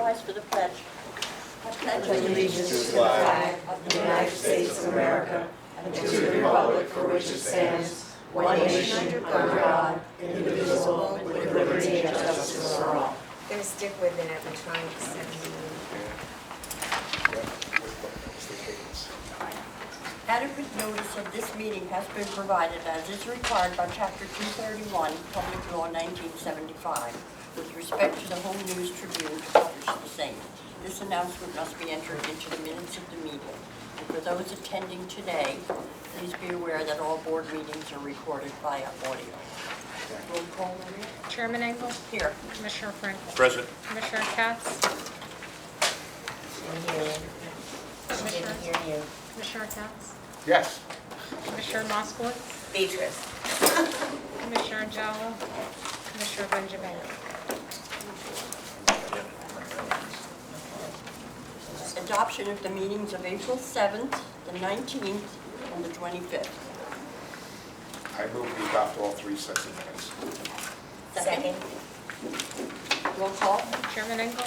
rise for the pledge. I pledge allegiance to the flag of the United States of America and to the republic for which it stands, one nation under God, indivisible, with liberty and justice for all. I'm going to stick with it. I've been trying to send you. Adequate notice of this meeting has been provided as is required by Chapter 231, Public Law 1975, with respect to the Home News Tribune to publish the same. This announcement must be entered into the minutes of the meeting. And for those attending today, please be aware that all board meetings are recorded via audio. Roll call, Maria? Chairman Engel? Here. Commissioner Frankel? Present. Commissioner Katz? Didn't hear you. Didn't hear you. Commissioner Katz? Yes. Commissioner Moskowitz? Beatrice. Commissioner Jallo? Commissioner Benjamin? Adoption of the meetings of April 7th, the 19th, and the 25th. I move we adopt all three sets of minutes. Second. Roll call? Chairman Engel?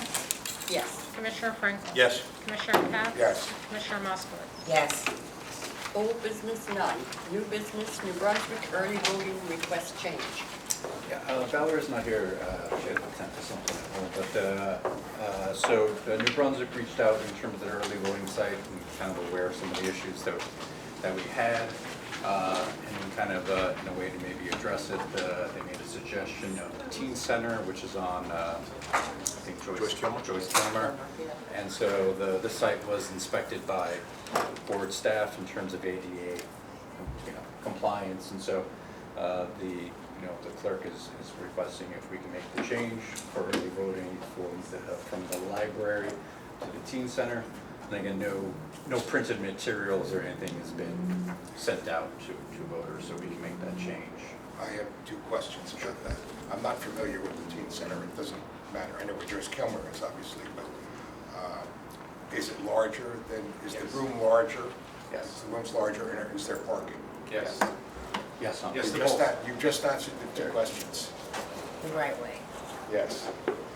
Yes. Commissioner Frankel? Yes. Commissioner Katz? Yes. Commissioner Moskowitz? Yes. Old business, none. New business, New Brunswick early voting request change. Yeah, Valerie's not here, she had to attend to something at home, but, so New Brunswick reached out in terms of their early voting site, and kind of aware of some of the issues that we had, and kind of, in a way to maybe address it, they made a suggestion of the teen center, which is on, I think Joyce Kilmer. And so the site was inspected by board staff in terms of ADA, compliance, and so the clerk is requesting if we can make the change for early voting from the library to the teen center. And again, no printed materials or anything has been sent out to voters, so we can make that change. I have two questions about that. I'm not familiar with the teen center. It doesn't matter. I know where Joyce Kilmer is, obviously, but is it larger than, is the room larger? Yes. Is the room's larger, and is there parking? Yes. Yes, You just answered the two questions. The right way. Yes.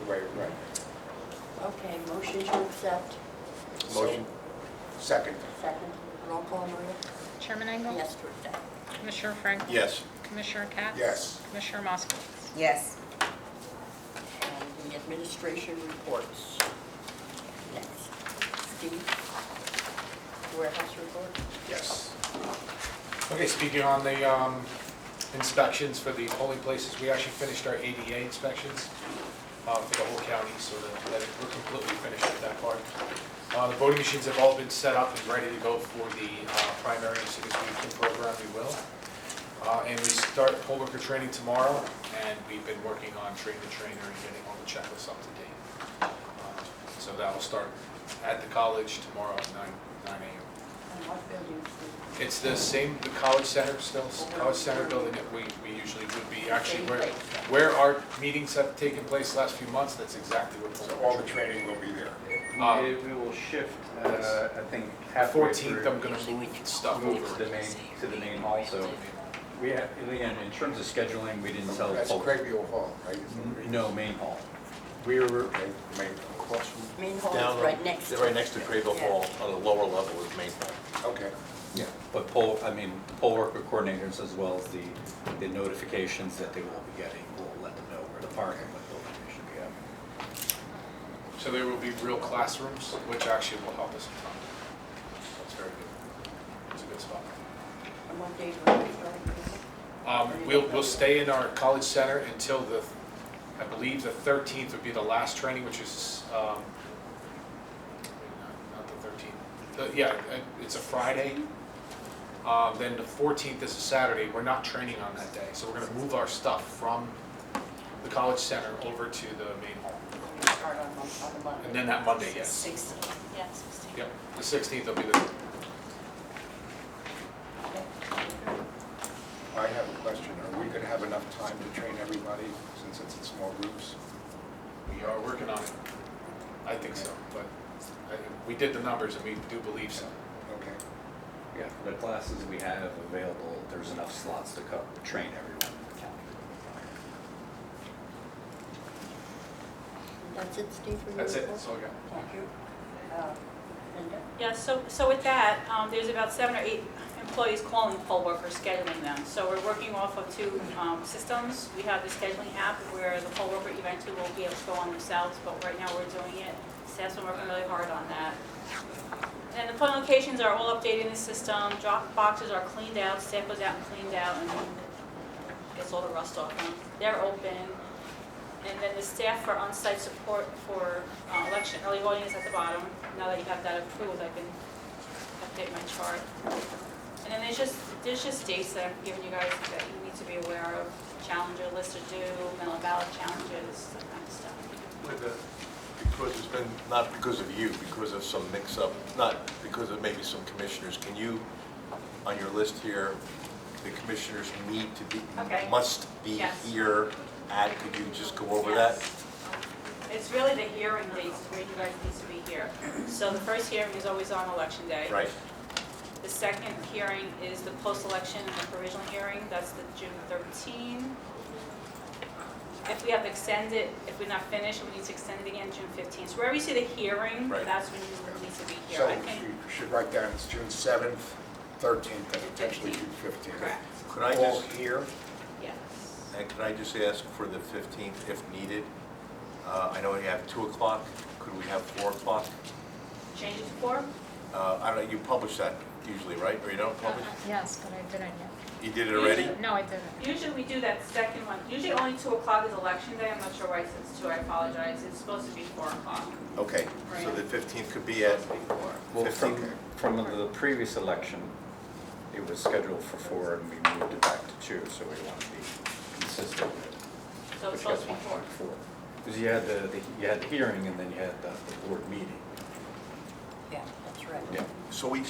Right. Okay, motion to accept. Motion. Second. Second. Roll call, Maria? Chairman Engel? Yes to accept. Commissioner Frankel? Yes. Commissioner Katz? Yes. Commissioner Moskowitz? Yes. And the administration reports. Next. Steve? Warehouse report? Yes. Okay, speaking on the inspections for the polling places, we actually finished our ADA inspections for the whole county, so that we're completely finished with that part. The voting machines have all been set up and ready to go for the primary, so as we can program, we will. And we start poll worker training tomorrow, and we've been working on train the trainer and getting all the checklists up to date. So that will start at the college tomorrow at 9 a.m. And what building? It's the same, the college center still, college center building that we usually would be, actually where our meetings have taken place the last few months, that's exactly what. So all the training will be there. We will shift, I think, halfway 14th, through. I'm gonna move stuff Move over. to the main hall, so we have, again, in terms of scheduling, we didn't tell. That's Craigie Hall, right? No, main hall. We were, Main across from. Main hall Down is right next to it. Right next to Crable Hall, on the lower level is Main Hall. Okay. yeah, but poll worker coordinators, as well as the notifications that they will be getting, will let them know where the parking and what building they should be at. So there will be real classrooms, which actually will help us a ton. That's very good. It's a good spot. And what days will we start? We'll stay in our college center until I believe the 13th would be the last training, which is, not the 13th. It's a Friday. Then the 14th is a Saturday. We're not training on that day. So we're gonna move our stuff from the college center over to the main hall. Start on the Monday. And then that Monday, yes. 16. Yes. Yep, the 16th will be the, I have a question. Are we going to have enough time to train everybody since it's in small groups? we are working on it. I think so, but we did the numbers and we do believe so. Okay. Yeah, for the classes we have available, there's enough slots to train everyone in the county. That's it, Steve, for your That's it, report? that's all I got. Thank you. Linda? Yeah, so with that, there's about 7 or 8 employees calling poll workers, scheduling them. So we're working off of 2 systems. We have the scheduling app where the poll worker eventually will be able to go on themselves, but right now we're doing it. Staff's been working really hard on that. And the polling locations are all updated in the system. Drop boxes are cleaned out, staff goes out and cleaned out and gets all the rust off them. They're open. And then the staff for on-site support for election early voting is at the bottom. Now that you have that approved, I can update my chart. And then there's just dates that I'm giving you guys that you need to be aware of. Challenger lists are due, mail ballot challenges, that kind of stuff. Linda, because it's been, not because of you, because of some mix-up, not because of maybe some commissioners, can you, on your list here, the commissioners need to be, Okay. must be Yes. here at, could you just go over that? Yes. It's really the hearing dates where you guys need to be here. So the first hearing is always on election day. Right, The second hearing is the post-election and the provisional hearing, that's the June 13. If we have to extend it, if we're not finished, we need to extend it again, June 15. So wherever you see the hearing, Right. that's when you need to be here. So I can, you should write down it's June 7th, 13th, and potentially June 15th. correct, could I All just, here, yes. and could I just ask for the 15th if needed? I know you have 2 o'clock, could we have 4 o'clock? Change it to 4? I don't know, you publish that usually, right, or you don't publish? Yes, but I didn't yet. You did it already? No, I didn't. Usually we do that second one. Usually only 2 o'clock is election day. I'm not sure why it says 2, I apologize. It's supposed to be 4 o'clock. Okay, so the 15th could be at Well, 15? from the previous election, it was scheduled for 4 and we moved it back to 2, so we want to be consistent with it. So it's supposed to be 4. Because you had you had the hearing and then you had the board meeting. Yeah, that's right. Yeah. So we,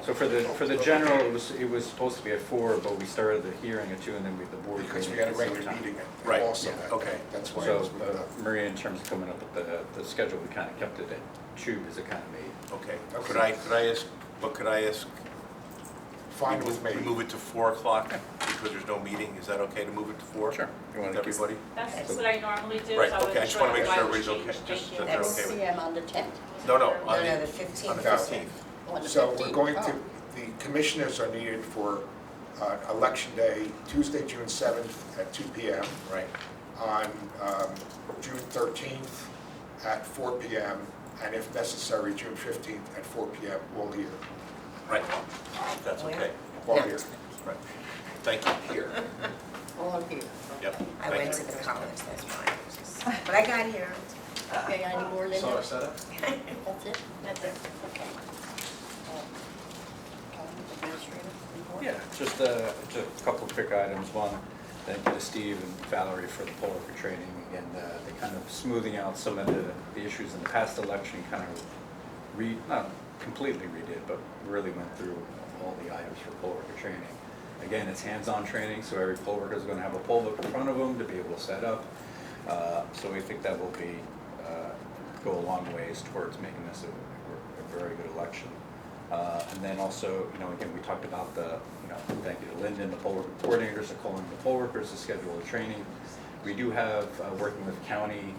So for the general, it was supposed to be at 4, but we started the hearing at 2 and then the board. because we meeting got a at the same regular time. meeting Right, also yeah, that okay. day. That's why it So was moved up. Maria, in terms of coming up with the schedule, we kind of kept it at 2 because it kind of made. okay, Okay. could I ask? Fine with me. We move it to 4 o'clock because there's no meeting, is that okay to move it to 4? Sure. You want With to keep everybody? That's what I normally do. Right, so I okay, I wasn't just wanna make why sure it was everybody's okay, changed. just Thank you. that they're That's okay with it. CM on the 10th. No, No, on the the 15th. on the No. 15th. On the So 15th. we're going Oh. to, the commissioners are needed for Election Day, Tuesday, June 7th at 2 PM. Right, On June 13th at 4 PM, and if necessary, June 15th at 4 PM, all here. right, that's okay, All here. right. Thank you. Here. All here. Yep, I thank went you. to the college, that's fine. But I got here. Okay, any more, Linda? So our setup? That's it? That's it. Okay. Administrative report? Yeah, just a couple of quick items. One, thank you to Steve and Valerie for the poll worker training. Again, they kind of smoothing out some of the issues in the past election, kind of not completely redid, but really went through all the items for poll worker training. Again, it's hands-on training, so every poll worker is going to have a poll book in front of them to be able to set up. So we think that will go a long ways towards making this a very good election. And then also, again, we talked about thank you to Lyndon, the poll worker coordinators are calling the poll workers to schedule the training. We do have, working with county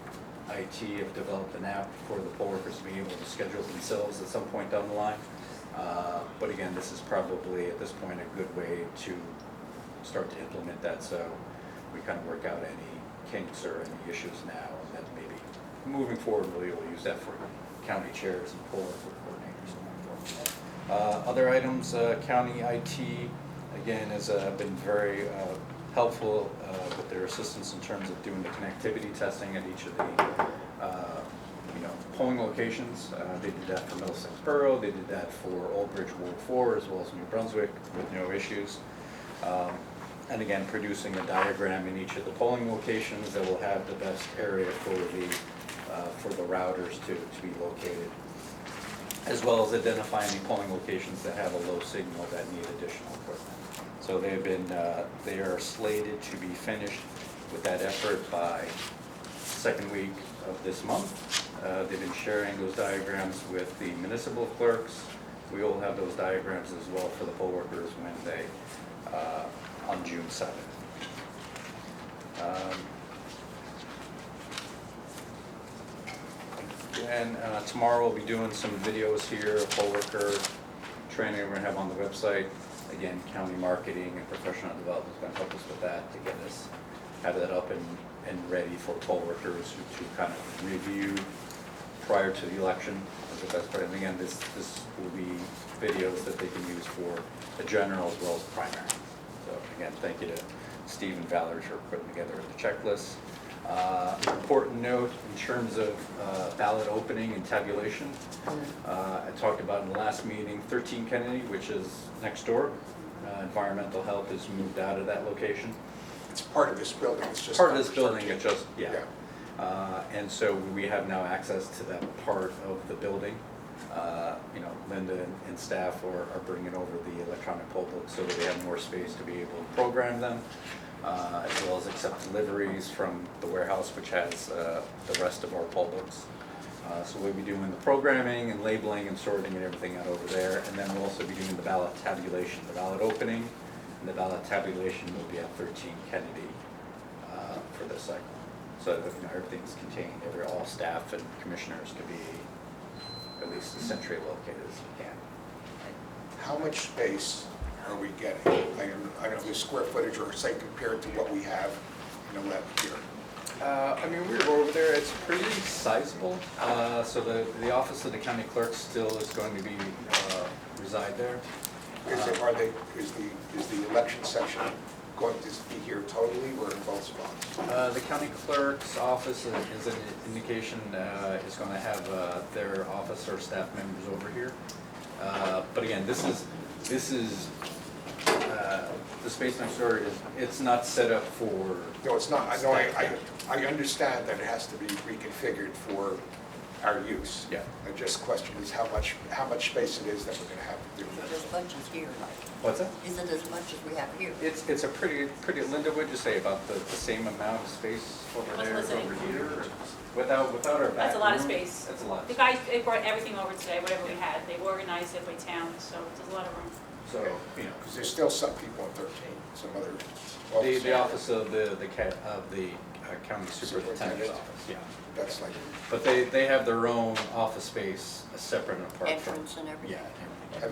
IT, have developed an app for the poll workers to be able to schedule themselves at some point down the line. But again, this is probably, at this point, a good way to start to implement that, so we kind of work out any kinks or any issues now, and then maybe moving forward, we'll use that for county chairs and poll worker coordinators going forward. Other items, county IT, again, has been very helpful with their assistance in terms of doing the connectivity testing at each of the polling locations. They did that for Middlesex Borough, they did that for Old Bridge Ward 4, as well as New Brunswick, with no issues. And again, producing a diagram in each of the polling locations that will have the best area for the routers to be located, as well as identifying the polling locations that have a low signal that need additional equipment. So they are slated to be finished with that effort by second week of this month. They've been sharing those diagrams with the municipal clerks. We will have those diagrams as well for the poll workers when they, on June 7th. And tomorrow we'll be doing some videos here, poll worker training we're gonna have on the website. Again, county marketing and professional development is gonna help us with that to get us, have that up and ready for poll workers to kind of review prior to the election as the best part. And again, this will be videos that they can use for the general as well as the primary. So again, thank you to Steve and Valerie for putting together the checklist. Important note in terms of ballot opening and tabulation. I talked about in the last meeting, 13 Kennedy, which is next door. Environmental health has moved out of that location. It's part of this building, it's just. Part of this number building, 13. it just, yeah. And so we have now access to that part of the building. You know, Linda and staff are bringing over the electronic poll books so that we have more space to be able to program them, as well as accept deliveries from the warehouse, which has the rest of our poll books. So we'll be doing the programming and labeling and sorting and everything out over there. And then we'll also be doing the ballot tabulation, the ballot opening, and the ballot tabulation will be at 13 Kennedy for this cycle. So that, you know, everything's contained, all staff and commissioners can be at least as centrally located as we can. How much space are we getting? I know the square footage, or say compared to what we have in 11 here. I mean, we were over there, it's pretty sizable. So the office of the county clerk still is going to be, reside there. Is the election section going to be here totally or in both spots? The county clerk's office is an indication is going to have their office or staff members over here. But again, this is the space next door it's not set up for. No, it's not. I know. I understand that it has to be reconfigured for our use. Yeah. The just question is how much space it is that we're going to have to do. Is it as much as here, like? What's that? Is it as much as we have here? It's a pretty. Linda, would you say about the same amount of space over What's there as listening? over here? Or without our back That's a lot of room? space. That's a lot. The guys, they brought everything over today, whatever we had. They've organized it by town, so there's a lot of room. So, you know. Because there's still some people in 13, some other The office of the county superintendent's office, yeah. That's like, But they have their own office space, separate and apart from. Entrance and everything? Yeah. and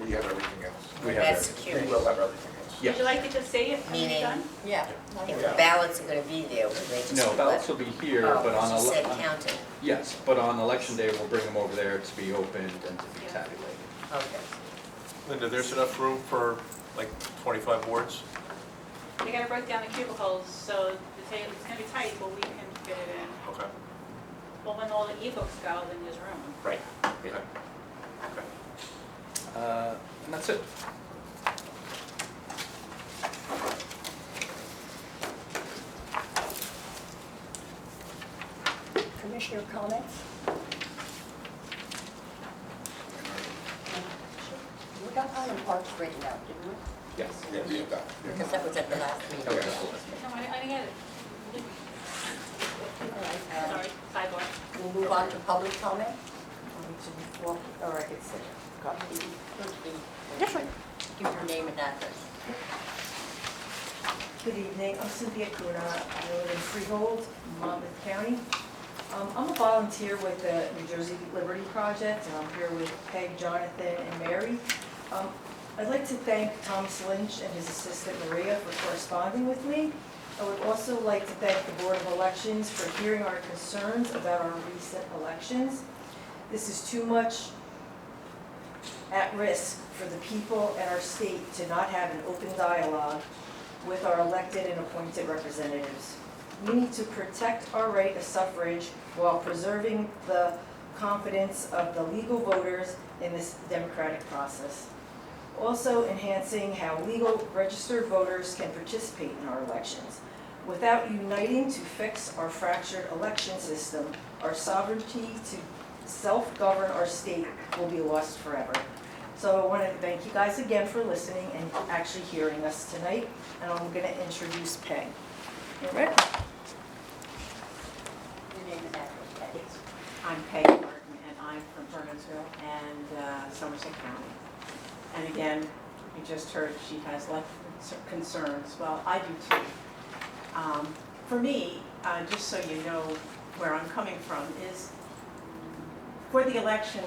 we have everything else. We have That's everything. We security. will have everything else. Yeah. Would you like to just say it when you're Meaning- done? Yeah. If the ballots are gonna be there, would they just? No, ballots will be here, Oh, but on she said on- counting. yes, but on election day, we'll bring them over there to be opened and to be tabulated. Okay. Linda, there's enough room for like 25 boards? They gotta break down the cubicles, so it's gonna be tight, but we can fit it in. Okay. Well, when all the e-books go, then there's room. Right. Okay. And that's it. Commissioner comments? We got Highland Park straightened out, didn't we? Yes. Yeah, we have that. Because that was at the last meeting. Okay. No, I didn't get it. All right, Sorry, sidebar. we'll move on to public comment. Well, or I could say, copy. This one. Give your name and address. Good evening, I'm Cynthia Kuna, I live in Freehold, Monmouth County. I'm a volunteer with the New Jersey Liberty Project, and I'm here with Peg, Jonathan, and Mary. I'd like to thank Thomas Lynch and his assistant Maria for corresponding with me. I would also like to thank the Board of Elections for hearing our concerns about our recent elections. This is too much at risk for the people and our state to not have an open dialogue with our elected and appointed representatives. We need to protect our right of suffrage while preserving the confidence of the legal voters in this democratic process. Also enhancing how legal registered voters can participate in our elections. Without uniting to fix our fractured election system, our sovereignty to self-govern our state will be lost forever. So I want to thank you guys again for listening and actually hearing us tonight. And I'm going to introduce Peg. You ready? Your name and address, Peg. I'm Peggy Martin, and I'm from Brunswick and Somerset County. And again, you just heard she has left concerns. Well, I do too. For me, just so you know where I'm coming from, is for the election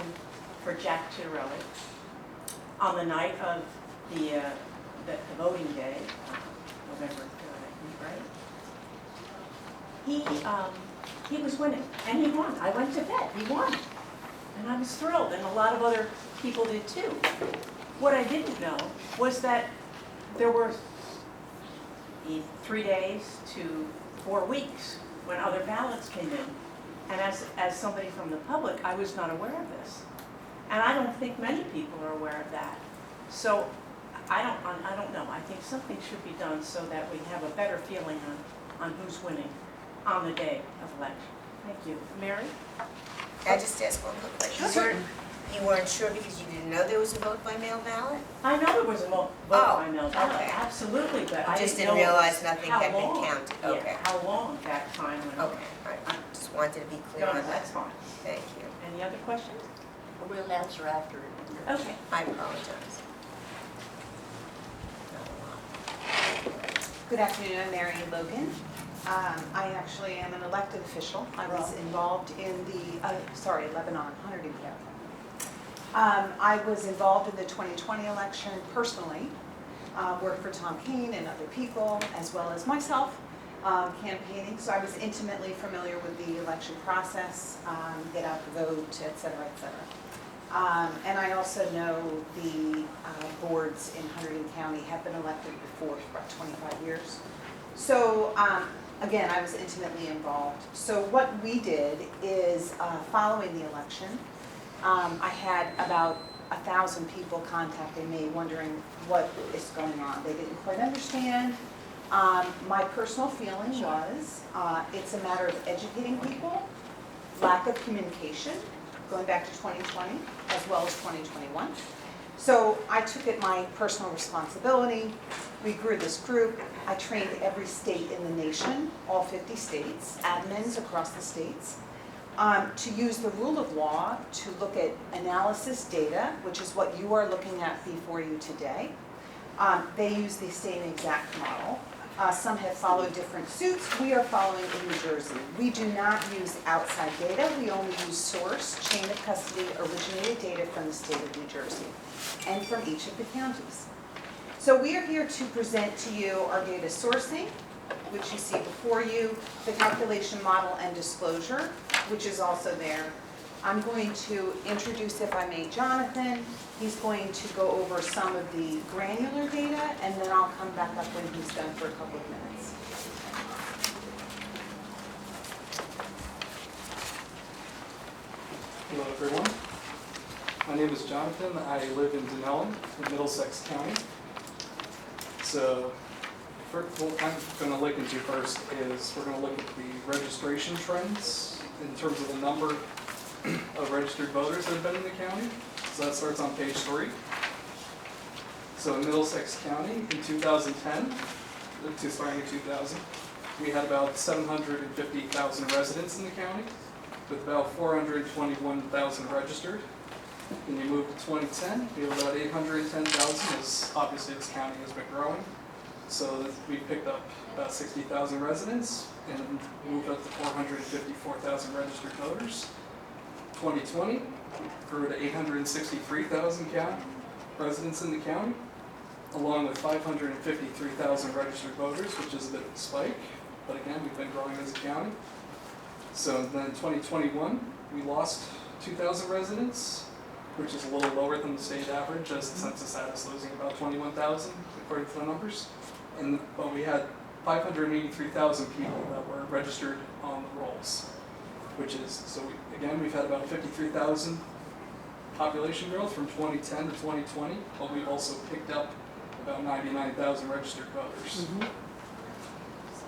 for Jack Chiarelli, on the night of the voting day, November 3rd, I think, right? He was winning, and he won. I went to bed, he won. And I was thrilled, and a lot of other people did too. What I didn't know was that there were 3 days to 4 weeks when other ballots came in. And as somebody from the public, I was not aware of this. And I don't think many people are aware of that. So I don't know. I think something should be done so that we have a better feeling on who's winning on the day of election. Thank you. Mary? Can I just ask one quick question? You weren't sure because you didn't know there was a vote by mail ballot? I know there was a vote by mail ballot, okay. absolutely, but I Just didn't didn't know realize nothing how had been long. counted. Yeah, Okay. how long that time went on. Okay, all right. I just wanted to be clear No, on no, that. that's fine. Thank you. Any other questions? We'll answer after. Okay. I apologize. Good afternoon, I'm Mary Logan. I actually am an elected official. I was involved in the, Lebanon, 100 I was involved in the 2020 election personally, worked for Tom Keane and other people, as well as myself, campaigning. So I was intimately familiar with the election process, get out the vote, et cetera, et cetera. And I also know the boards in Hunterdon County have been elected before for about 25 years. So again, I was intimately involved. So what we did is following the election, I had about 1,000 people contacting me wondering what is going on. They didn't quite understand. My personal feeling was it's a matter of educating people, lack of communication, going back to 2020 as well as 2021. So I took it my personal responsibility. We grew this group. I trained every state in the nation, all 50 states, admins across the states, to use the rule of law to look at analysis data, which is what you are looking at before you today. They use the same exact model. Some have followed different suits. We are following in New Jersey. We do not use outside data. We only use source, chain of custody, originated data from the state of New Jersey and from each of the counties. So we are here to present to you our data sourcing, which you see before you, the calculation model and disclosure, which is also there. I'm going to introduce, if I may, Jonathan. He's going to go over some of the granular data, and then I'll come back up when he's done for a couple of minutes. Hello, everyone. My name is Jonathan. I live in Denellen in Middlesex County. So, what I'm going to look into first is we're going to look at the registration trends in terms of the number of registered voters that have been in the county. So that starts on page 3. So in Middlesex County in 2010, starting in 2000, we had about 750,000 residents in the county with about 421,000 registered. When you move to 2010, we have about 810,000 as obviously this county has been growing. So we picked up about 60,000 residents and moved up to 454,000 registered voters. 2020 grew to 863,000 residents in the county, along with 553,000 registered voters, which is a bit of a spike. But again, we've been growing as a county. So then in 2021, we lost 2,000 residents, which is a little lower than the state average, as the census had us losing about 21,000, according to the numbers. But we had 583,000 people that were registered on the rolls, which is, so we've had about 53,000 population growth from 2010 to 2020, but we've also picked up about 99,000 registered voters.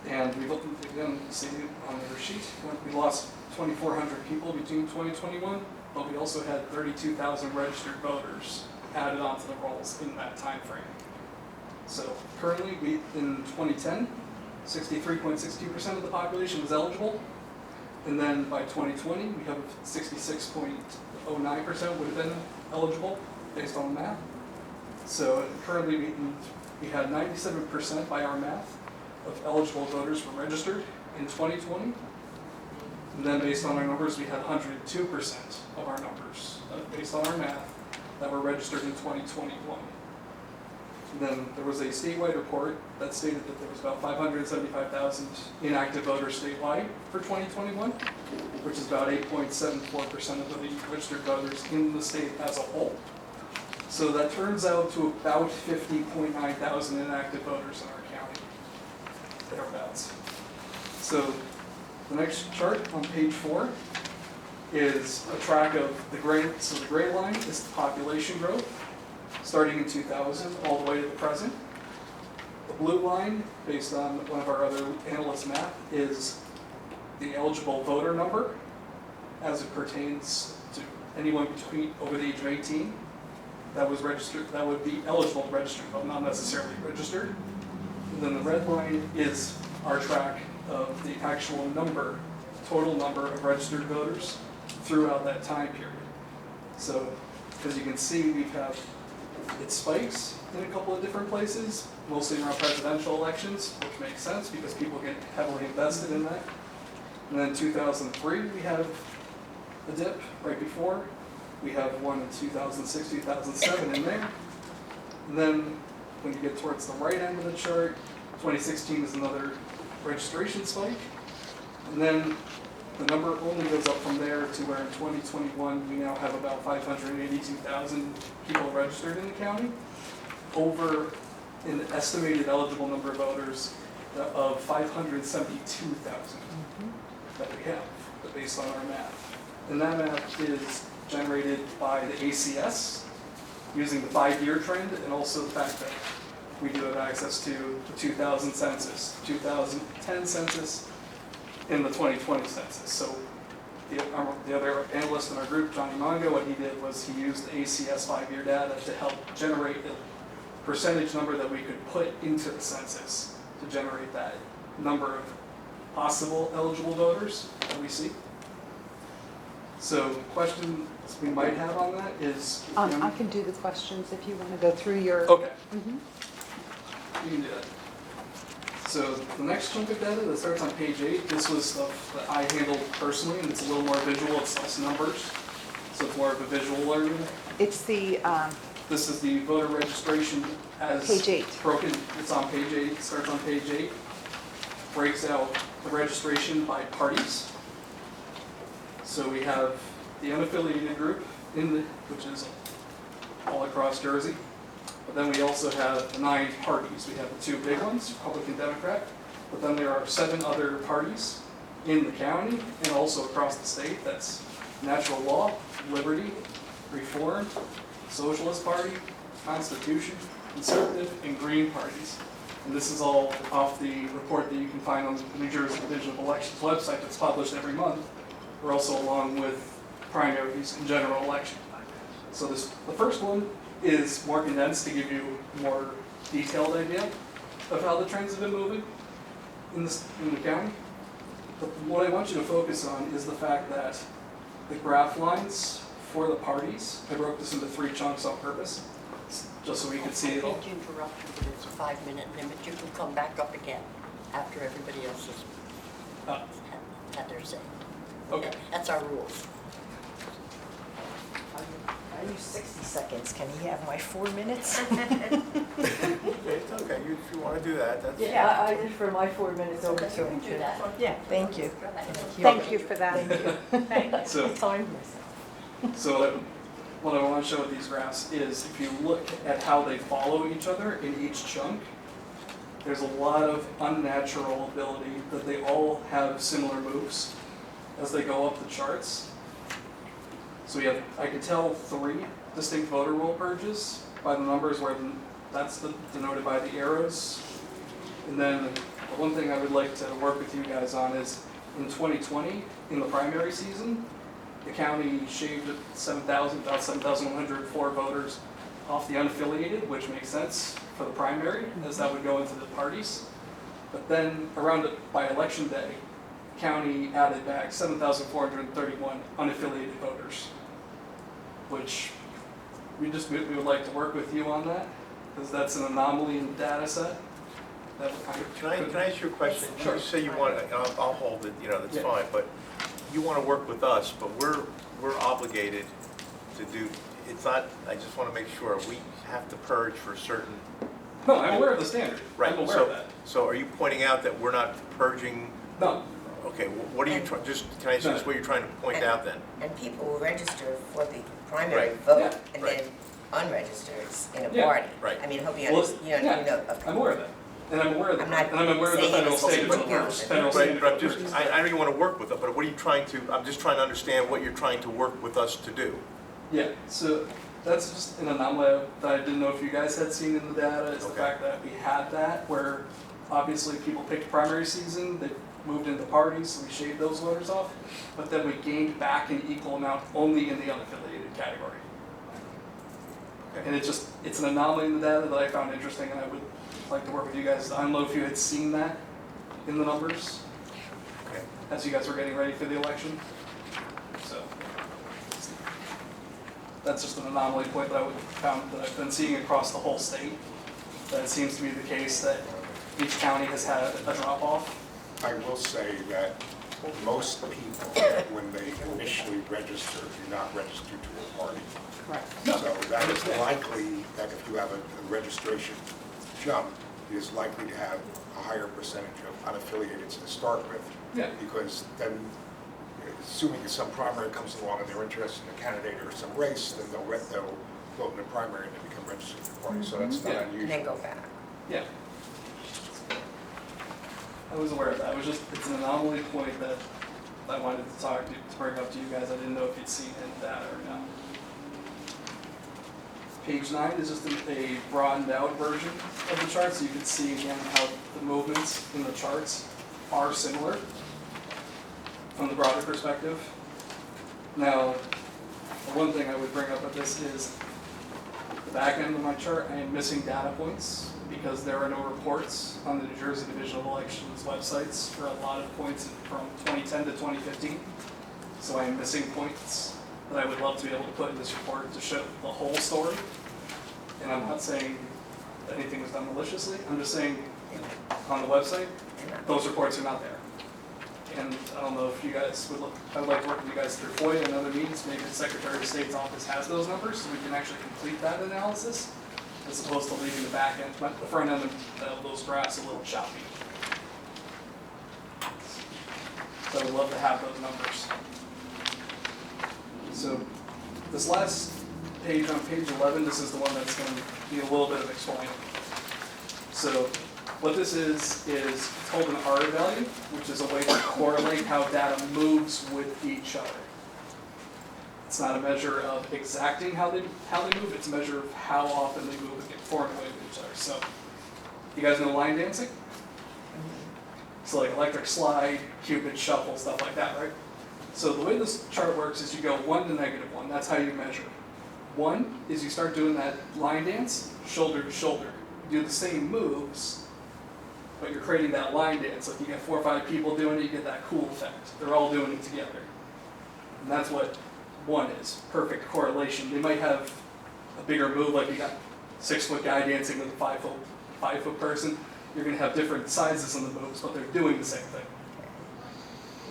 And we looked, again, see on the sheet, we lost 2,400 people between 2021, but we also had 32,000 registered voters added onto the rolls in that time frame. So currently, in 2010, 63.62% of the population was eligible. And then by 2020, we have 66.09% would have been eligible based on the math. So currently, we had 97% by our math of eligible voters were registered in 2020. And then based on our numbers, we had 102% of our numbers, based on our math, that were registered in 2021. And then there was a statewide report that stated that there was about 575,000 inactive voters statewide for 2021, which is about 8.74% of the registered voters in the state as a whole. So that turns out to about 50.9 thousand inactive voters in our county, thereabouts. So the next chart on page 4 is a track of the gray. So the gray line is the population growth, starting in 2000 all the way to the present. The blue line, based on one of our other analysts' math, is the eligible voter number as it pertains to anyone between over the age of 18 that was registered, that would be eligible to register, but not necessarily registered. And then the red line is our track of the actual number, total number of registered voters throughout that time period. So, as you can see, we have, it spikes in a couple of different places, mostly around presidential elections, which makes sense because people get heavily invested in that. And then 2003, we have a dip right before. We have one in 2006, 2007 in there. And then when you get towards the right end of the chart, 2016 is another registration spike. And then the number only goes up from there to where in 2021 we now have about 582,000 people registered in the county, over an estimated eligible number of voters of 572,000 that we have, based on our math. And that math is generated by the ACS using the 5-year trend, and also the fact that we do have access to the 2000 census, 2010 census, and the 2020 census. So the other analyst in our group, Johnny Mongo, what he did was he used the ACS 5-year data to help generate a percentage number that we could put into the census to generate that number of possible eligible voters that we see. So questions we might have on that is... I can do the questions if you want to go through your... Okay. You can do that. So the next chunk of data that starts on page 8, this was stuff that I handled personally, and it's a little more visual, it's less numbers, so it's more of a visual learning. It's the... This is the voter registration as... Page 8. Broken, it's on page 8, it starts on page 8. Breaks out the registration by parties. So we have the unaffiliated group, which is all across Jersey. But then we also have 9 parties. We have the 2 big ones, Republican, Democrat, but then there are 7 other parties in the county and also across the state. That's Natural Law, Liberty, Reform, Socialist Party, Constitution, Conservative, and Green parties. And this is all off the report that you can find on the New Jersey Division of Elections website that's published every month. We're also along with primaries and general election. So the first one is more condensed to give you a more detailed idea of how the trends have been moving in the county. But what I want you to focus on is the fact that the graph lines for the parties, I broke this into 3 chunks on purpose, just so we could see it all. I hate to interrupt you, but it's a 5-minute limit. You can come back up again after everybody else has had their say. Okay. That's our rules. I use 60 seconds. Can he have my 4 minutes? Okay, it's okay, if you want to do that, that's... Yeah, I did for my 4 minutes over You to can do that. Yeah, thank you. Thank you for that. Thank you. So, Time myself. so what I want to show with these graphs is if you look at how they follow each other in each chunk, there's a lot of unnatural ability that they all have similar moves as they go up the charts. So we have, I could tell 3 distinct voter roll purges by the numbers where that's denoted by the arrows. And then the one thing I would like to work with you guys on is in 2020, in the primary season, the county shaved about 7,104 voters off the unaffiliated, which makes sense for the primary, as that would go into the parties. But then by election day, the county added back 7,431 unaffiliated voters, which we would like to work with you on that, because that's an anomaly in the data set. That Can I ask you a question? Sure. You say you want, I'll hold it, that's Yeah. fine, but you want to work with us, but we're obligated to do, it's not, I just want to make sure, we have to purge for certain. No, I'm aware of the standard. Right, I'm aware of that. so are you pointing out that we're not purging? No, Okay, what are you, just, can I ask you what you're trying to point out then? And people will register for the primary Right. vote Yeah. and Right. then unregisters in a Yeah. party. Right. I mean, I hope you well, understand, yeah, okay. I'm aware of that. And I'm aware of I'm that. not And I'm aware of the saying federal it's standards something of else. federal Right, standards. but I'm just, I know you want to work with it, but what are you trying to, I'm just trying to understand what you're trying to work with us to do. Yeah, so that's just an anomaly that I didn't know if you guys had seen in the data, is the Okay. fact that we had that, where obviously people picked primary season, they moved into parties, so we shaved those voters off, but then we gained back an equal amount only in the unaffiliated category. And it's an anomaly in the data that I found interesting, and I would like to work with you guys. I don't know if you had seen that in the numbers Okay. as you guys were getting ready for the election. So that's just an anomaly point that I would found that I've been seeing across the whole state. That it seems to be the case that each county has had a drop off. I will say that most people, when they initially register, do not register to a party. Correct. So that is likely that if you have a registration jump, it is likely to have a higher percentage of unaffiliated to start with. Yeah. Because then, assuming that some primary comes along and they're interested in a candidate or some race, then they'll vote in the primary and then become registered to the party. So that's not Yeah. unusual. And then go back. Yeah. I was aware of that. It's an anomaly point that I wanted to bring up to you guys. I didn't know if you'd seen it in the data or not. Page 9 is just a broadened out version of the chart, so you can see again how the movements in the charts are similar from the broader perspective. Now, the one thing I would bring up with this is the back end of my chart, I am missing data points because there are no reports on the New Jersey Division of Elections websites for a lot of points from 2010 to 2015. So I am missing points that I would love to be able to put in this report to show the whole story. And I'm not saying anything was done maliciously, I'm just saying on the website, those reports are not there. And I don't know if you guys would look, I would like to work with you guys through FOIA and other means, maybe the Secretary of State's office has those numbers, so we can actually complete that analysis, as opposed to leaving the back end, the front end of those graphs a little choppy. So I would love to have those numbers. So this last page, on page 11, this is the one that's going to be a little bit of explaining. So what this is it's called an R value, which is a way to correlate how data moves with each other. It's not a measure of exacting how they move, it's a measure of how often they move and get forward away with each other. So you guys know line dancing? So like electric slide, Cupid shuffle, stuff like that, right? So the way this chart works is you go 1 to -1. That's how you measure. 1 is you start doing that line dance, shoulder to shoulder. You do the same moves, but you're creating that line dance. Like you get 4 or 5 people doing it, you get that cool effect. They're all doing it together. And that's what 1 is, perfect correlation. They might have a bigger move, like you got 6-foot guy dancing with a 5-foot person. You're gonna have different sizes on the moves, but they're doing the same thing.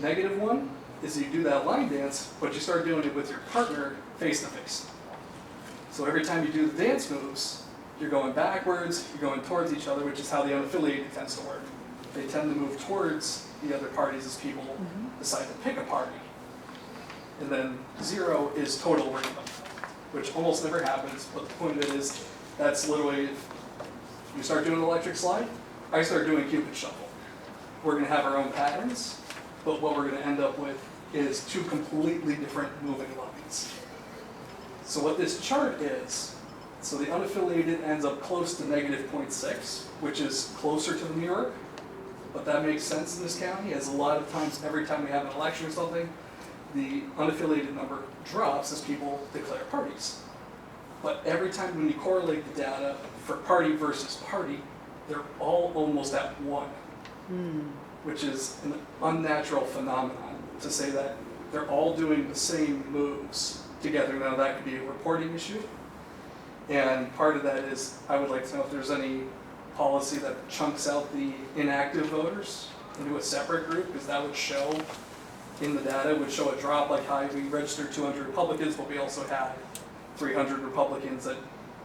-1 is you do that line dance, but you start doing it with your partner face to face. So every time you do the dance moves, you're going backwards, you're going towards each other, which is how the unaffiliated tends to work. They tend to move towards the other parties as people decide to pick a party. And then 0 is total random, which almost never happens, but the point of it is, that's literally, if you start doing electric slide, I start doing Cupid shuffle. We're gonna have our own patterns, but what we're gonna end up with is 2 completely different moving lines. So what this chart is, so the unaffiliated ends up close to -0.6, which is closer to the New York, but that makes sense in this county, as a lot of times, every time we have an election or something, the unaffiliated number drops as people declare parties. But every time when you correlate the data for party versus party, they're all almost at 1, which is an unnatural phenomenon to say that they're all doing the same moves together. Now that could be a reporting issue, and part of that is I would like to know if there's any policy that chunks out the inactive voters into a separate group, because that would show in the data would show a drop, like how we registered 200 Republicans, but we also had 300 Republicans that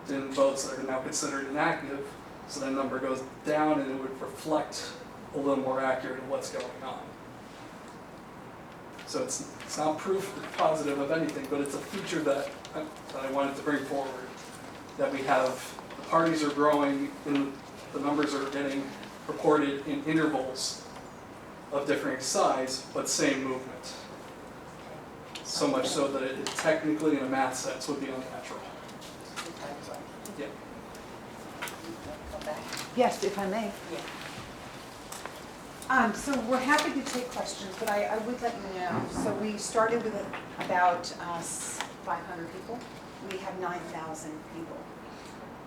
didn't vote, so they're now considered inactive. So that number goes down, and it would reflect a little more accurate of what's going on. So it's not proof positive of anything, but it's a feature that I wanted to bring forward, that we have, the parties are growing, and the numbers are getting reported in intervals of differing size, but same movement. So much so that it technically, in a math sense, would be unnatural. Yeah. Yes, if I may. So we're happy to take questions, but I would let you know. So we started with about 500 people. We have 9,000 people.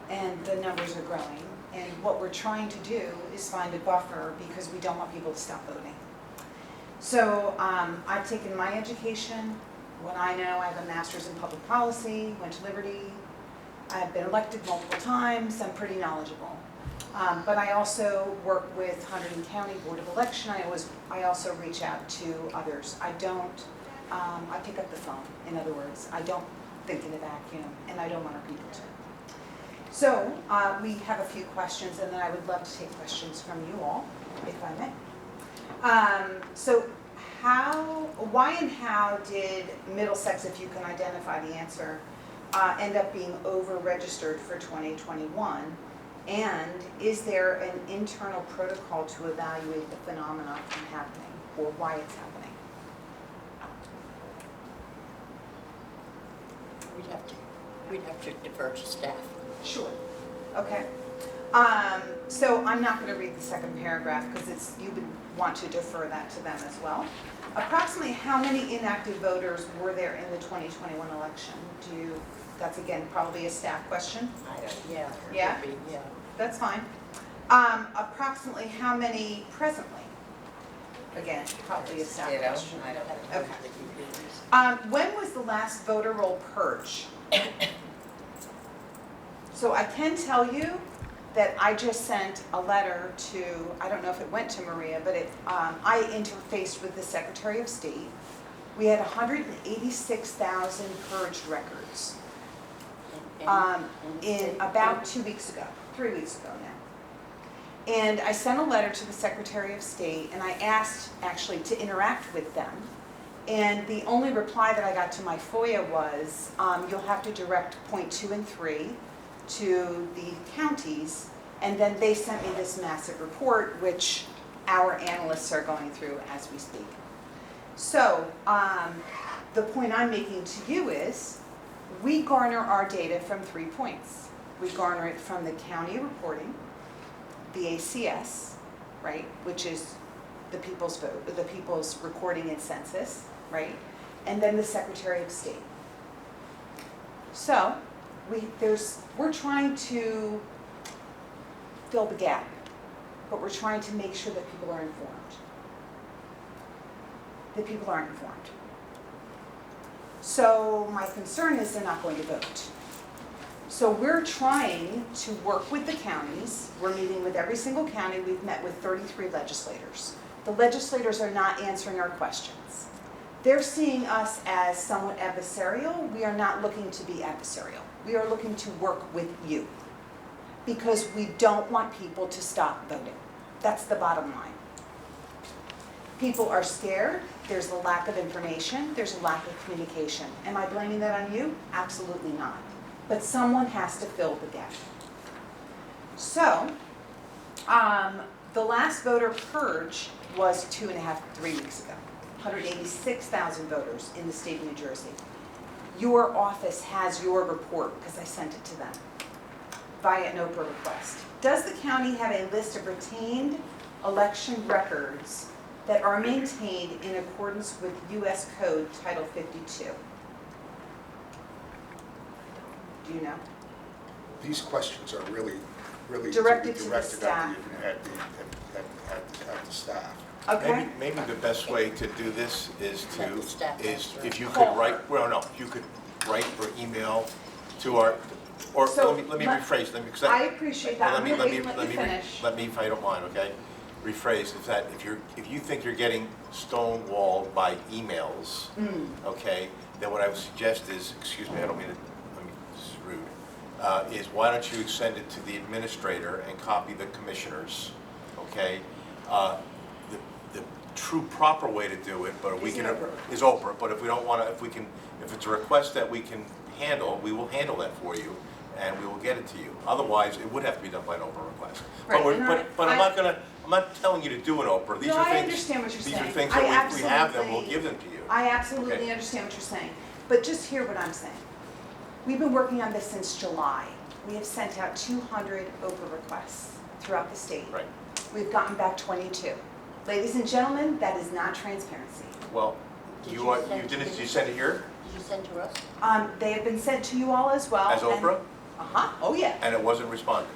And the numbers are growing. And what we're trying to do is find a buffer because we don't want people to stop voting. So I've taken my education. What I know, I have a master's in public policy, went to Liberty. I've been elected multiple times. I'm pretty knowledgeable. But I also work with Hunterdon County Board of Election. I also reach out to others. I pick up the phone, in other words. I don't think in a vacuum, and I don't want our people to. So we have a few questions, and then I would love to take questions from you all, if I may. So why and how did Middlesex, if you can identify the answer, end up being over-registered for 2021? And is there an internal protocol to evaluate the phenomenon from happening, or why it's happening? We'd have to defer to staff. Sure. Okay. So I'm not going to read the second paragraph because you would want to defer that to them as well. Approximately how many inactive voters were there in the 2021 election? That's again probably a staff question. Yeah. Yeah? Yeah. That's fine. Approximately how many presently? Again, probably a staff question. Okay. When was the last voter roll purge? So I can tell you that I just sent a letter to, I don't know if it went to Maria, but I interfaced with the Secretary of State. We had 186,000 purged records in about 2 weeks ago. 3 weeks ago now. And I sent a letter to the Secretary of State, and I asked actually to interact with them. And the only reply that I got to my FOIA was, you'll have to direct point 2 and 3 to the counties, and then they sent me this massive report, which our analysts are going through as we speak. So the point I'm making to you is, we garner our data from 3 points. We garner it from the county reporting, the ACS, right, which is the people's vote, the people's recording and census, right, and then the Secretary of State. So we're trying to fill the gap, but we're trying to make sure that people are informed. The people aren't informed. So my concern is they're not going to vote. So we're trying to work with the counties. We're meeting with every single county. We've met with 33 legislators. The legislators are not answering our questions. They're seeing us as somewhat adversarial. We are not looking to be adversarial. We are looking to work with you because we don't want people to stop voting. That's the bottom line. People are scared. There's a lack of information. There's a lack of communication. Am I blaming that on you? Absolutely not. But someone has to fill the gap. So, the last voter purge was 2.5, 3 weeks ago. 186,000 voters in the state of New Jersey. Your office has your report, because I sent it to them, via an Oprah request. Does the county have a list of retained election records that are maintained in accordance with U.S. Code Title 52? Do you know? These questions are really Directed to to be the directed staff. at the staff. Okay. Maybe the best way to do this is Let the staff answer. if you Call could write, well, no, you could write or email to our, or So, let me rephrase, I appreciate that. Let me Let me finish. let me, if I don't mind, okay? rephrase, is that if you think you're getting stonewalled by emails, okay, then what I would suggest is, excuse me, I don't mean to, this is rude, is why don't you send it to the administrator and copy the commissioners, okay? The true proper way to do it, but we can, is Oprah, but if we don't want to, if it's a request that we can handle, we will handle that for you, and we will get it to you. Otherwise, it would have to be done by an Oprah request. Right, But I'm not telling you to do an Oprah. These No, are I things. understand what you're These saying. are things I that we have them, we'll absolutely- give them to you. I absolutely Okay. understand what you're saying, but just hear what I'm saying. We've been working on this since July. We have sent out 200 Oprah requests throughout the state. Right. We've gotten back 22. Ladies and gentlemen, that is not transparency. Well, Did you you are, send did to you send it here Did you send to us? They have been sent to you all as well. as Oprah, Uh-huh, oh yeah. and it wasn't responded?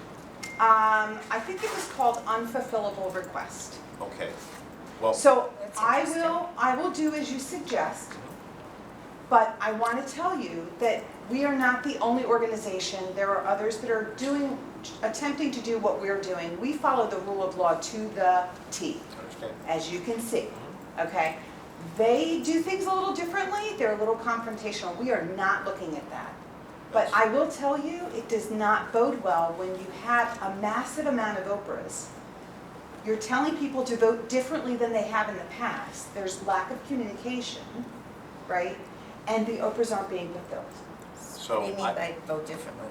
I think it was called unfulfillable request. Okay. Well, So That's I will do as you suggest, but I want to tell you that we are not the only organization. There are others that are attempting to do what we're doing. We follow the rule of law to the T, understand. as you can see, okay? They do things a little differently. They're a little confrontational. We are not looking at that. But I will tell you, it does not bode well when you have a massive amount of Oprahs. You're telling people to vote differently than they have in the past. There's lack of communication, right? And the Oprahs aren't being fulfilled. So What do you mean by vote differently?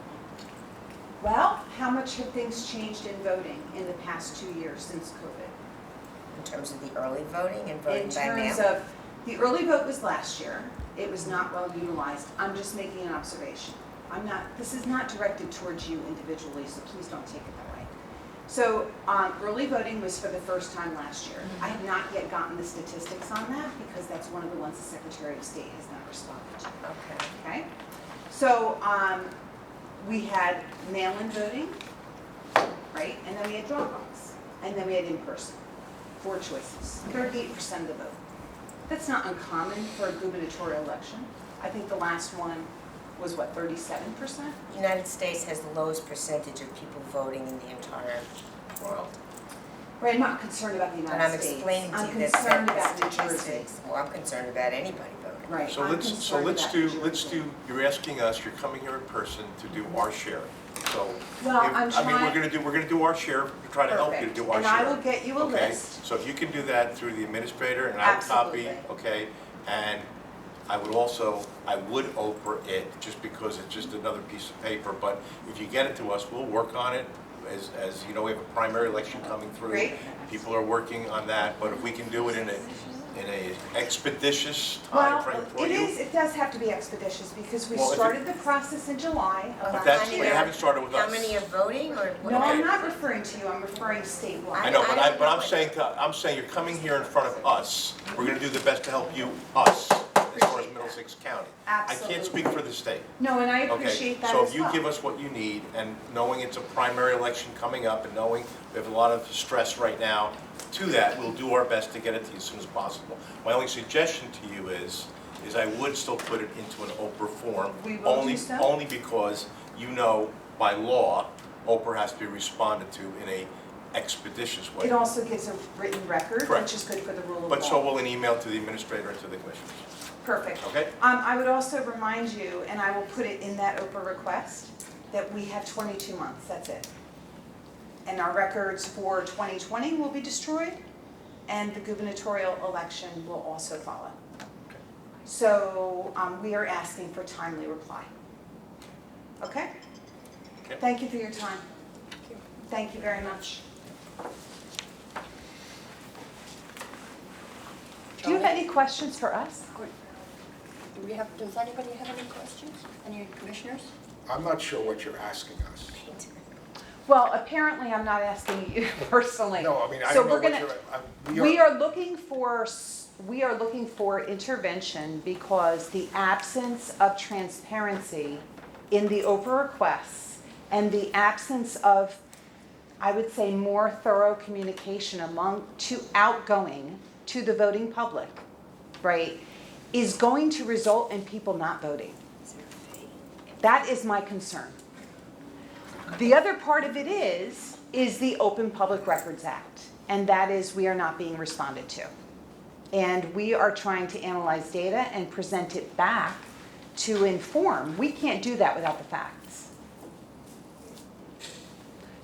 Well, how much have things changed in voting in the past 2 years since COVID? In terms of the early voting and voting In by mail? terms of, the early vote was last year. It was not well utilized. I'm just making an observation. This is not directed towards you individually, so please don't take it that way. So, early voting was for the first time last year. I have not yet gotten the statistics on that because that's one of the ones the Secretary of State has not responded to. Okay. Okay? So, we had mail-in voting, right? And then we had drop-offs. And then we had in-person. 4 choices. 38% of the vote. That's not uncommon for a gubernatorial election. I think the last one was what, 37%? The United States has the lowest percentage of people voting in the entire world. Right, I'm not concerned about the And United I'm States. explaining to I'm you that concerned that's about New Jersey. statistics. Well, I'm concerned about anybody voting. Right, So I'm let's concerned about New Jersey. you're asking us, you're coming here in person to do our share. So, Well, if- I'm I mean, trying- we're gonna do our share, to try to help you to Perfect. do our And share. I will get you a Okay? list. So if you can do that through the administrator, and I will copy, Absolutely. okay? And I would Oprah it, just because it's just another piece of paper, but if you get it to us, we'll work on it. As you know, we have a primary election coming through. Great. People are working on that, but if we can do it in a expeditious Well, timeframe for you. it does have to be expeditious because we Well, if it- started the process in July. Well, But how that's, many we are- haven't started with us. How many are voting or what? No, I'm not referring to you, I'm referring statewide. I know, but I don't know I'm saying you're coming here in front of us. We're gonna do the best to help you, us, as far as Middlesex County. I can't speak for the state. No, and I Okay, appreciate that so as if you well. give us what you need, and knowing it's a primary election coming up, and knowing we have a lot of stress right now to that, we'll do our best to get it to you as soon as possible. My only suggestion to you is I would still put it into an Oprah form. We will do so. Only because, you know, by law, Oprah has to be responded to in a expeditious way. It also gives a written record, Correct. which is good for the rule of law. But so will an email to the administrator and to the commissioners. Perfect. Okay? I would also remind you, and I will put it in that Oprah request, that we have 22 months, that's it. And our records for 2020 will be destroyed, and the gubernatorial election will also follow. So we are asking for timely reply. Okay? Okay. Thank you for your time. Thank you very much. Do you have any questions for us? Does anybody have any questions? Any commissioners? I'm not sure what you're asking us. Well, apparently I'm not asking you personally. No, I mean, I So don't know we're what gonna- you're, We are looking for intervention because the absence of transparency in the Oprah requests and the absence of, I would say, more thorough communication outgoing to the voting public, right, is going to result in people not voting. That is my concern. The other part of it is the Open Public Records Act. and that is we are not being responded to. And we are trying to analyze data and present it back to inform. We can't do that without the facts.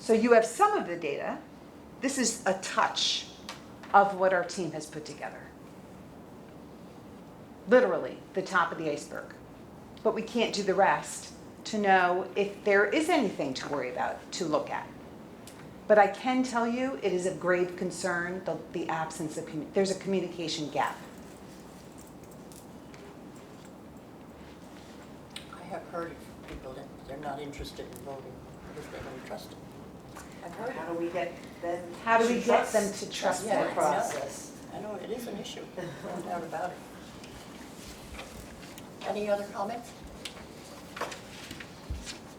So you have some of the data. This is a touch of what our team has put together. Literally, the top of the iceberg. But we can't do the rest to know if there is anything to worry about, to look at. But I can tell you, it is a grave concern, the absence of, there's a communication gap. I have heard of people that they're not interested in voting because they don't trust it. I've heard How it. do we get them, how do we get them to trust Yeah, the process? I know, it is an issue, no doubt about it. Any other comments?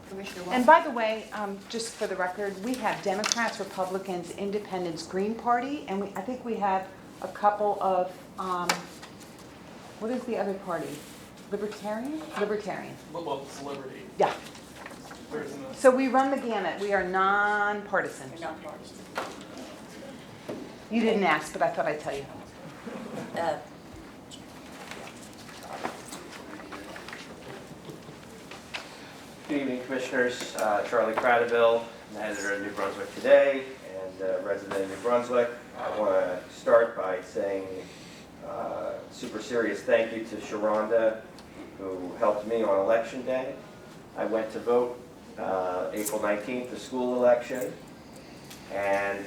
Commissioner Wong? And by the way, just for the record, we have Democrats, Republicans, Independents, Green Party, and I think we have a couple of, what is the other party? Libertarian? Libertarian. Well, it's Liberty. Yeah. There isn't a- So we run the gamut. We are nonpartisan. You're not partisan. You didn't ask, but I thought I'd tell you. Uh, Good evening, Commissioners. Charlie Cradaville, I'm the editor of New Brunswick Today and a resident of New Brunswick. I want to start by saying a super serious thank you to Sharonda, who helped me on Election Day. I went to vote April 19th, the school election, and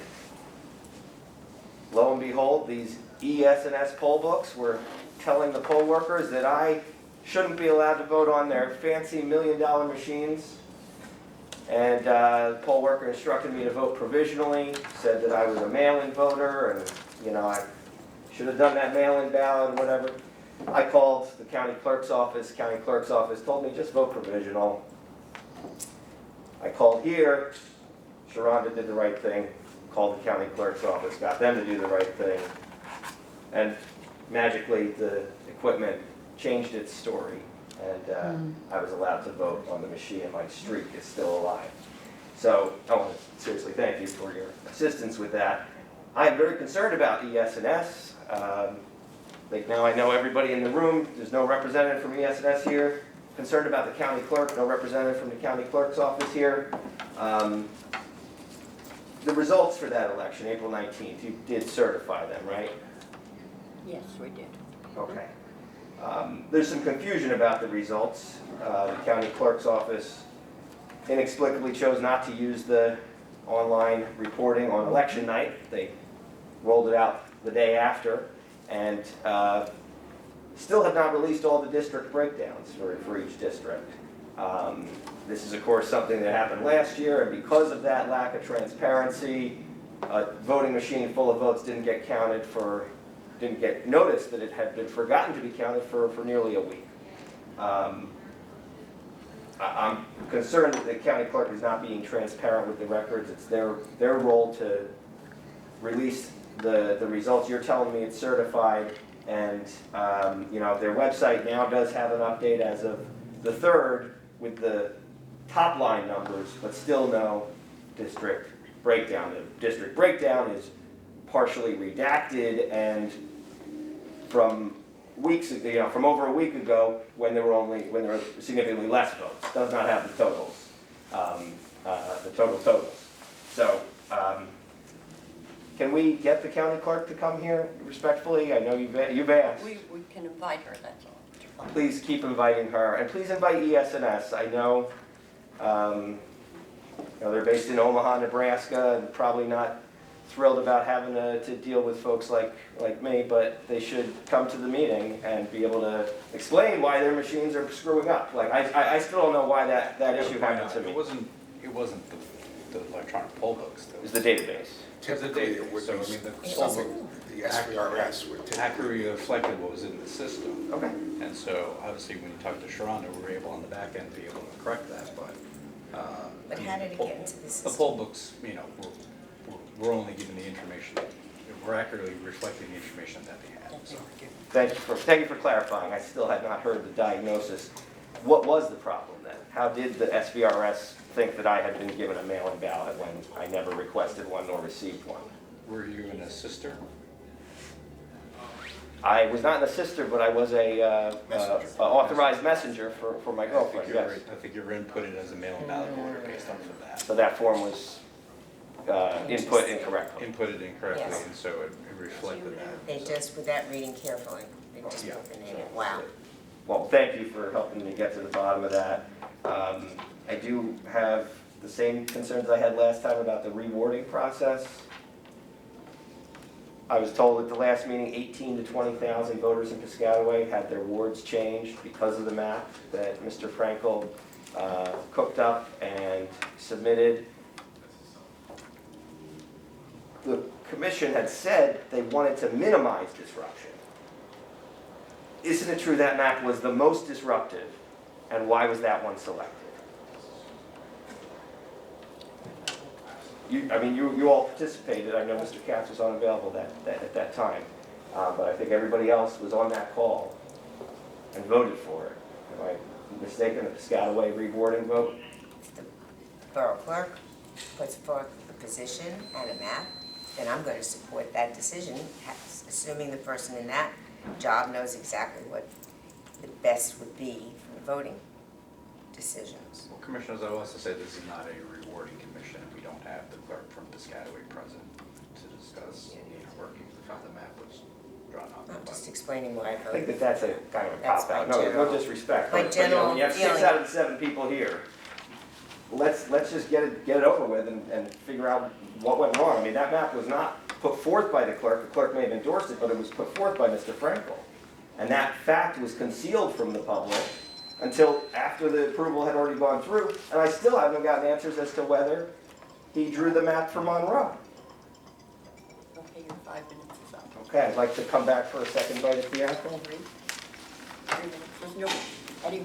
lo and behold, these ES&S poll books were telling the poll workers that I shouldn't be allowed to vote on their fancy $1 million machines. And the poll worker instructed me to vote provisionally, said that I was a mail-in voter, and I should have done that mail-in ballot and whatever. I called the county clerk's office. County clerk's office told me just vote provisional. I called here. Sharonda did the right thing, called the county clerk's office, got them to do the right thing, and magically the equipment changed its story, and I was allowed to vote on the machine, and my streak is still alive. So I want to seriously thank you for your assistance with that. I'm very concerned about ES&S. Like now I know everybody in the room, there's no representative from ES&S here. Concerned about the county clerk, no representative from the county clerk's office here. The results for that election, April 19th, you did certify them, right? Yes, we did. Okay. There's some confusion about the results. The county clerk's office inexplicably chose not to use the online reporting on election night. They rolled it out the day after, and still have not released all the district breakdowns for each district. This is, of course, something that happened last year, and because of that lack of transparency, a voting machine full of votes didn't get noticed that it had been forgotten to be counted for nearly a week. I'm concerned that the county clerk is not being transparent with the records. It's their role to release the results. You're telling me it's certified, and their website now does have an update as of the 3rd with the top line numbers, but still no district breakdown. The district breakdown is partially redacted, and from weeks ago, from over a week ago, when there were significantly less votes, does not have the totals, the total totals. So, can we get the county clerk to come here respectfully? I know you've asked. We can invite her, that's all. Please keep inviting her, and please invite ES&S. I know, they're based in Omaha, Nebraska, and probably not thrilled about having to deal with folks like me, but they should come to the meeting and be able to explain why their machines are screwing up. Like I still don't know why that issue happened to me. It wasn't the electronic poll books. It was the database. Typically, it would So, be I mean, the something, the SVRS would typically. accurately reflected what was in the system. Okay. And so, obviously, when you talk to Sharonda, we were able on the back end to be able to correct that, but. But how did it get into the The system? poll books, we're only given the information, we're accurately reflecting the information that they had, so. Thank you for clarifying. I still had not heard the diagnosis. What was the problem then? How did the SVRS think that I had been given a mail-in ballot when I never requested one nor received one? Were you an assister? I was not an assister, but I was a authorized messenger for my girlfriend, yes. I think you were inputted as a mail-in ballot voter based on that. So that form was input incorrectly. Inputted incorrectly, Yes. and so it reflected that. They just, without reading carefully, they just Yeah. put the name in. Wow. Well, thank you for helping me get to the bottom of that. I do have the same concerns I had last time about the rewarding process. I was told at the last meeting, 18 to 20,000 voters in Piscataway had their wards changed because of the map that Mr. Frankel cooked up and submitted. The commission had said they wanted to minimize disruption. Isn't it true that map was the most disruptive? And why was that one selected? You all participated. I know Mr. Katz was unavailable at that time. But I think everybody else was on that call and voted for it. Am I mistaken? The Piscataway rewarding vote? If the borough clerk puts forth a position and a map, then I'm going to support that decision, assuming the person in that job knows exactly what the best would be for the voting decisions. Well, Commissioners, I will also say this is not a rewarding commission. We don't have the clerk from Piscataway present to discuss workings of how the map was drawn up. I'm just explaining what I I voted. think that's a kind of a That's cop-out. my No general- disrespect. my but, general when you have 6 feeling. out of the 7 people here, let's just get it over with and figure out what went wrong. I mean, that map was not put forth by the clerk. The clerk may have endorsed it, but it was put forth by Mr. Frankel. And that fact was concealed from the public until after the approval had already gone through. And I still haven't gotten answers as to whether he drew the map for Monroe. Okay, your 5 minutes is up. Okay, I'd like to come back for a second bite at the apple. 3 minutes. There's no, any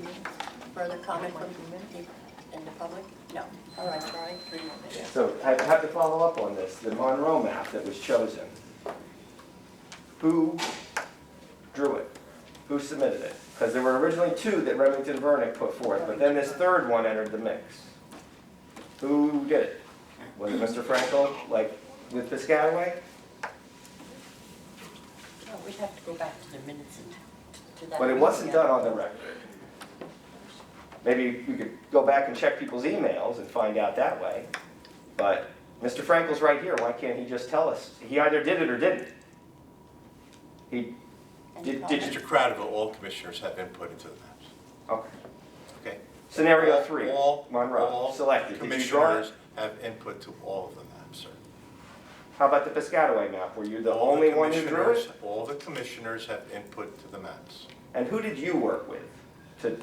further comment from people in the public? No. All right, Charlie, 3 more minutes. So I have to follow up on this. The Monroe map that was chosen. Who drew it? Who submitted it? Because there were originally 2 that Remington Vernick put forth, but then this third one entered the mix. Who did it? Was it Mr. Frankel, like with Piscataway? No, we'd have to go back to the minutes and to that. But it wasn't done on the record. Maybe we could go back and check people's emails and find out that way. But Mr. Frankel's right here. Why can't he just tell us? He either did it or didn't. He did. Mr. Crowderville, all commissioners have input into the maps. Okay. Okay? Scenario 3, All Monroe, selected. Did you draw it? commissioners have input to all of the maps, sir. How about the Piscataway map? Were you the only one who drew it? All the commissioners have input to the maps. And who did you work with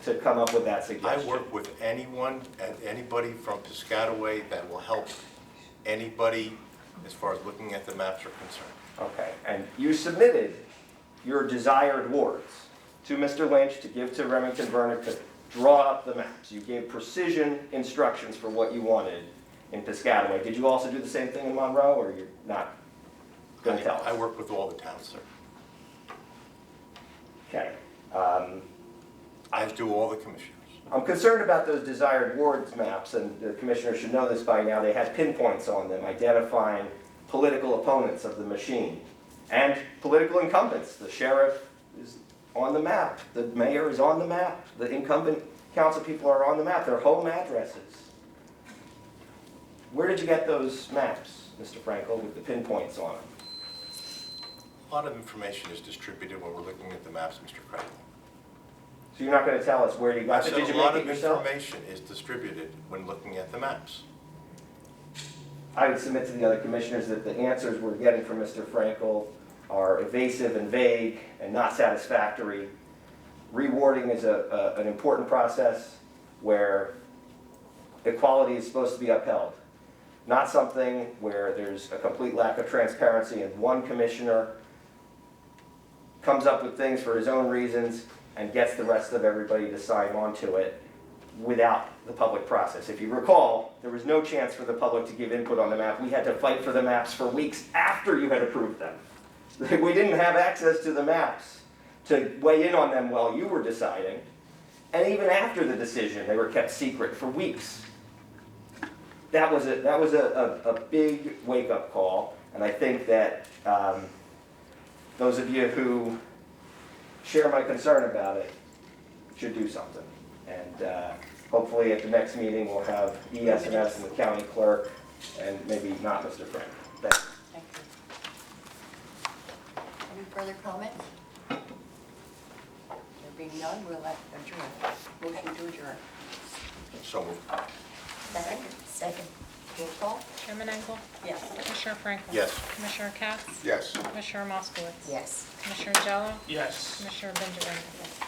to come up with that I suggestion? work with anyone and anybody from Piscataway that will help anybody as far as looking at the maps are concerned. Okay, and you submitted your desired wards to Mr. Lynch to give to Remington Vernick to draw up the maps. You gave precision instructions for what you wanted in Piscataway. Did you also do the same thing in Monroe, or you're not going to tell us? I work with all the towns, sir. Okay. I do all the commissioners. I'm concerned about those desired wards maps, and the commissioner should know this by now. They had pinpoints on them identifying political opponents of the machine and political incumbents. The sheriff is on the map. The mayor is on the map. The incumbent council people are on the map. Their home addresses. Where did you get those maps, Mr. Frankel, with the pinpoints on them? A lot of information is distributed when we're looking at the maps, Mr. Crowell. So you're not going to tell us where you I got it? said Did you a lot make of it yourself? information is distributed when looking at the maps. I would submit to the other commissioners that the answers we're getting from Mr. Frankel are evasive and vague and not satisfactory. Rewarding is an important process where equality is supposed to be upheld. Not something where there's a complete lack of transparency and one commissioner comes up with things for his own reasons and gets the rest of everybody to sign on to it without the public process. If you recall, there was no chance for the public to give input on the map. We had to fight for the maps for weeks after you had approved them. We didn't have access to the maps to weigh in on them while you were deciding. And even after the decision, they were kept secret for weeks. That was a big wake-up call. And I think that those of you who share my concern about it should do something. And hopefully at the next meeting, we'll have ES&S and the county clerk, and maybe not Mr. Frank. Thank you. Thank you. Any further comments? There being none, we'll adjourn. Motion to adjourn. So moved. Second? Second. Roll call? Chairman Engel? Yes. Commissioner Frankel? Yes. Commissioner Katz? Yes. Commissioner Moskowitz? Yes. Commissioner Jello? Yes. Commissioner Benjamin? Yes.